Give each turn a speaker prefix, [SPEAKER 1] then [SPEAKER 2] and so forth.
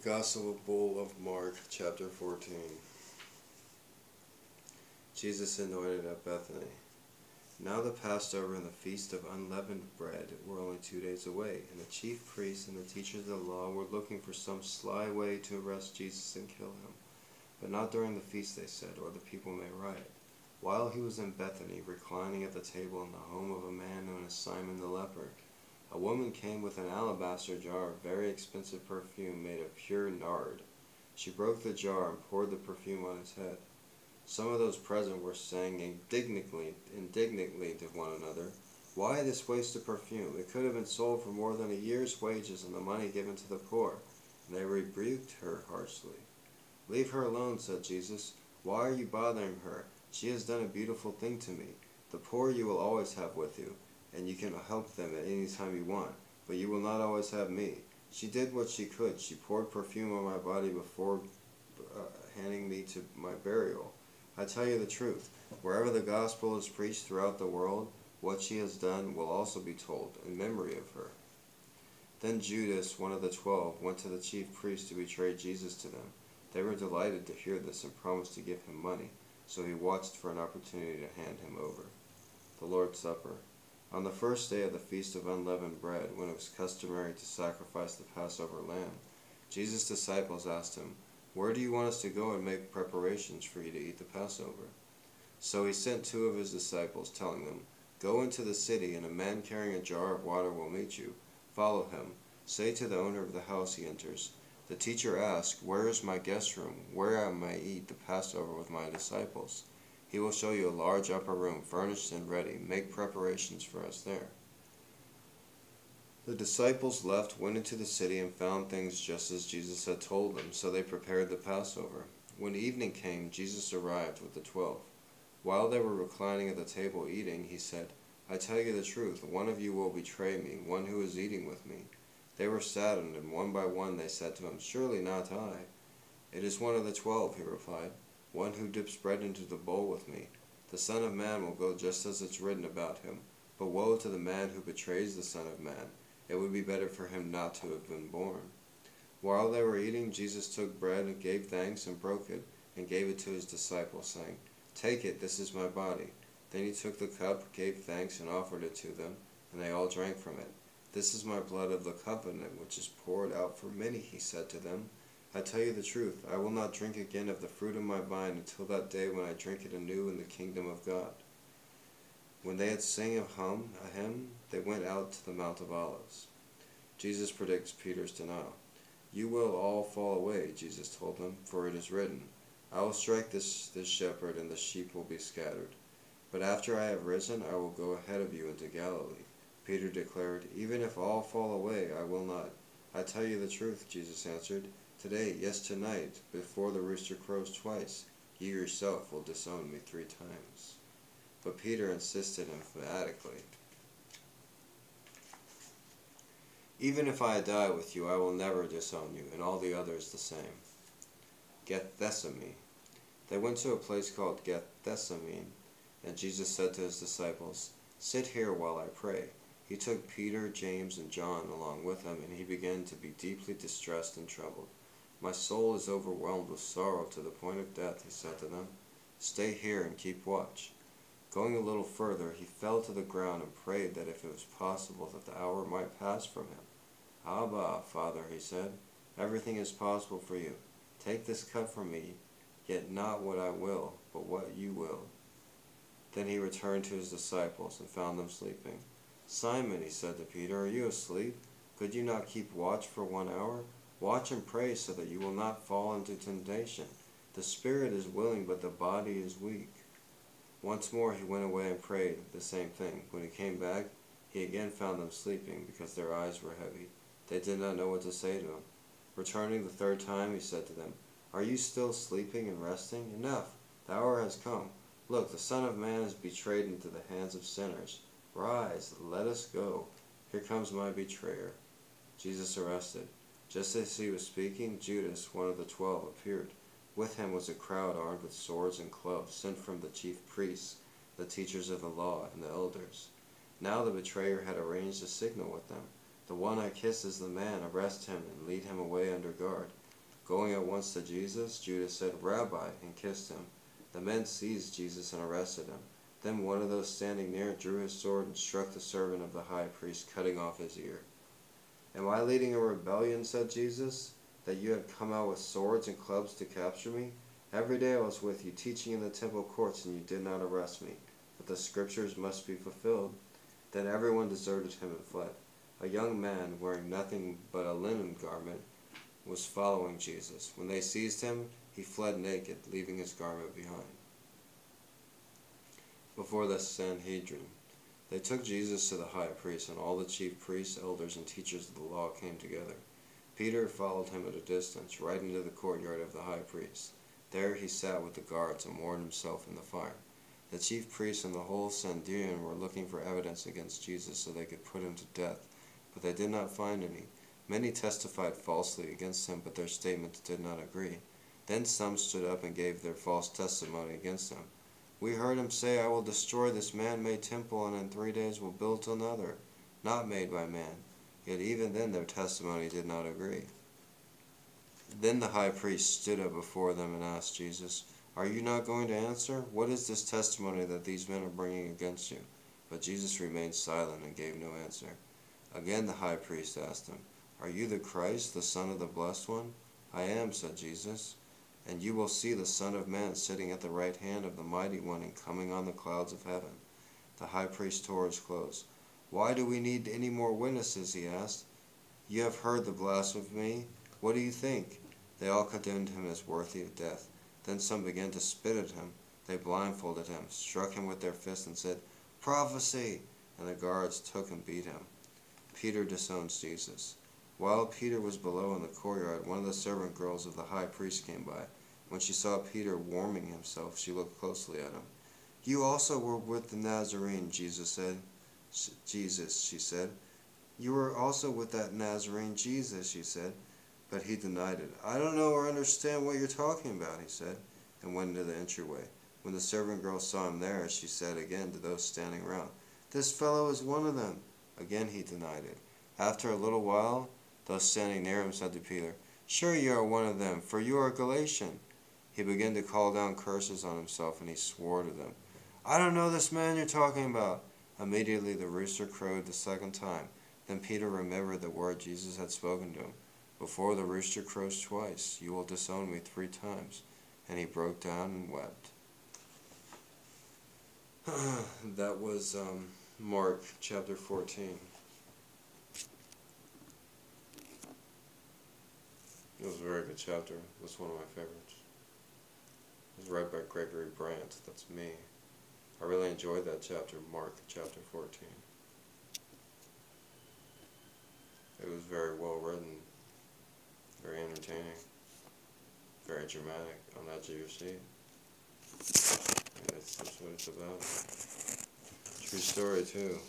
[SPEAKER 1] Gospel of Mark, chapter 14. Jesus anointed at Bethany. Now the Passover and the Feast of Unleavened Bread were only 2 days away, and the chief priests and the teachers of the law were looking for some sly way to arrest Jesus and kill him. But not during the feast, they said, or the people may riot. While he was in Bethany, reclining at the table in the home of a man known as Simon the leper, a woman came with an alabaster jar of very expensive perfume made of pure nard. She broke the jar and poured the perfume on his head. Some of those present were saying indignantly to one another, "Why this waste of perfume? It could have been sold for more than a year's wages and the money given to the poor." And they rebuked her harshly. "Leave her alone," said Jesus. "Why are you bothering her? She has done a beautiful thing to me. The poor you will always have with you, and you can help them at any time you want, but you will not always have me. She did what she could. She poured perfume on my body before handing me to my burial. I tell you the truth, wherever the gospel is preached throughout the world, what she has done will also be told in memory of her." Then Judas, one of the 12, went to the chief priests to betray Jesus to them. They were delighted to hear this and promised to give him money, so he watched for an opportunity to hand him over. The Lord's Supper. On the first day of the Feast of Unleavened Bread, when it was customary to sacrifice the Passover lamb, Jesus' disciples asked him, "Where do you want us to go and make preparations for you to eat the Passover?" So he sent 2 of his disciples, telling them, "Go into the city, and a man carrying a jar of water will meet you. Follow him. Say to the owner of the house he enters, 'The teacher asks, where is my guest room, where I may eat the Passover with my disciples?' He will show you a large upper room, furnished and ready. Make preparations for us there." The disciples left, went into the city, and found things just as Jesus had told them, so they prepared the Passover. When evening came, Jesus arrived with the 12. While they were reclining at the table eating, he said, "I tell you the truth, one of you will betray me, one who is eating with me." They were saddened, and one by one they said to him, "Surely not I." "It is one of the 12, he replied, "one who dips bread into the bowl with me. The Son of Man will go just as it's written about him, but woe to the man who betrays the Son of Man. It would be better for him not to have been born." While they were eating, Jesus took bread and gave thanks and broke it, and gave it to his disciples, saying, "Take it, this is my body." Then he took the cup, gave thanks, and offered it to them, and they all drank from it. "This is my blood of the covenant, which is poured out for many," he said to them. "I tell you the truth, I will not drink again of the fruit of my vine until that day when I drink it anew in the kingdom of God." When they had sung a hymn, they went out to the Mount of Olives. Jesus predicts Peter's denial. "You will all fall away," Jesus told them, "for it is written, 'I will strike this shepherd, and the sheep will be scattered.' But after I have risen, I will go ahead of you into Galilee." Peter declared, "Even if all fall away, I will not." "I tell you the truth," Jesus answered. "Today, yes, tonight, before the rooster crows twice, you yourself will disown me 3 times. But Peter insisted emphatically, "Even if I die with you, I will never disown you," and all the others the same. Gethsemane. They went to a place called Gethsemane, and Jesus said to his disciples, "Sit here while I pray." He took Peter, James, and John along with him, and he began to be deeply distressed and troubled. "My soul is overwhelmed with sorrow to the point of death," he said to them. "Stay here and keep watch." Going a little further, he fell to the ground and prayed that if it was possible that the hour might pass from him. "Abba, Father," he said, "everything is possible for you. Take this cup from me, yet not what I will, but what you will." Then he returned to his disciples and found them sleeping. "Simon," he said to Peter, "are you asleep? Could you not keep watch for 1 hour? Watch and pray so that you will not fall into temptation. The spirit is willing, but the body is weak." Once more he went away and prayed the same thing. When he came back, he again found them sleeping, because their eyes were heavy. They did not know what to say to him. Returning the 3rd time, he said to them, "Are you still sleeping and resting? Enough! The hour has come. Look, the Son of Man is betrayed into the hands of sinners. Rise, let us go. Here comes my betrayer." Jesus arrested. Just as he was speaking, Judas, one of the 12, appeared. With him was a crowd armed with swords and clubs, sent from the chief priests, the teachers of the law, and the elders. Now the betrayer had arranged a signal with them. "The one I kiss is the man. Arrest him and lead him away under guard." Going at once to Jesus, Judas said, "Rabbi," and kissed him. The men seized Jesus and arrested him. Then one of those standing near drew his sword and struck the servant of the high priest, cutting off his ear. "Am I leading a rebellion," said Jesus, "that you have come out with swords and clubs to capture me? Every day I was with you, teaching in the temple courts, and you did not arrest me. But the scriptures must be fulfilled." Then everyone deserted him and fled. A young man, wearing nothing but a linen garment, was following Jesus. When they seized him, he fled naked, leaving his garment behind. Before the Sanhedrin, they took Jesus to the high priest, and all the chief priests, elders, and teachers of the law came together. Peter followed him at a distance, right into the courtyard of the high priest. There he sat with the guards and warmed himself in the fire. The chief priests and the whole Sanhedrin were looking for evidence against Jesus so they could put him to death, but they did not find any. Many testified falsely against him, but their statements did not agree. Then some stood up and gave their false testimony against him. "We heard him say, 'I will destroy this man-made temple, and in 3 days will build another, not made by man.' Yet even then their testimony did not agree." Then the high priest stood up before them and asked Jesus, "Are you not going to answer? What is this testimony that these men are bringing against you?" But Jesus remained silent and gave no answer. Again the high priest asked him, "Are you the Christ, the Son of the Blessed One?" "I am," said Jesus. "And you will see the Son of Man sitting at the right hand of the Mighty One and coming on the clouds of heaven." The high priest tore his clothes. "Why do we need any more witnesses?" he asked. "You have heard the blasphemy. What do you think?" They all condemned him as worthy of death. Then some began to spit at him. They blindfolded him, struck him with their fists, and said, "Prophecy!" And the guards took and beat him. Peter disowns Jesus. While Peter was below in the courtyard, one of the servant girls of the high priest came by. When she saw Peter warming himself, she looked closely at him. "You also were with the Nazarene," Jesus said. "Jesus," she said. "You were also with that Nazarene Jesus," she said. But he denied it. "I don't know or understand what you're talking about," he said, and went into the entryway. When the servant girl saw him there, she said again to those standing around, "This fellow is one of them." Again he denied it. After a little while, those standing near him said to Peter, "Sure you are one of them, for you are a Galatian." He began to call down curses on himself, and he swore to them, "I don't know this man you're talking about." Immediately the rooster crowed the second time. Then Peter remembered the word Jesus had spoken to him. "Before the rooster crows twice, you will disown me 3 times. And he broke down and wept. That was Mark chapter 14. It was a very good chapter. It was one of my favorites. It was read by Gregory Brandt. That's me. I really enjoyed that chapter, Mark chapter 14. It was very well written, very entertaining, very dramatic, on the edge of your seat. And that's what it's about. True story too.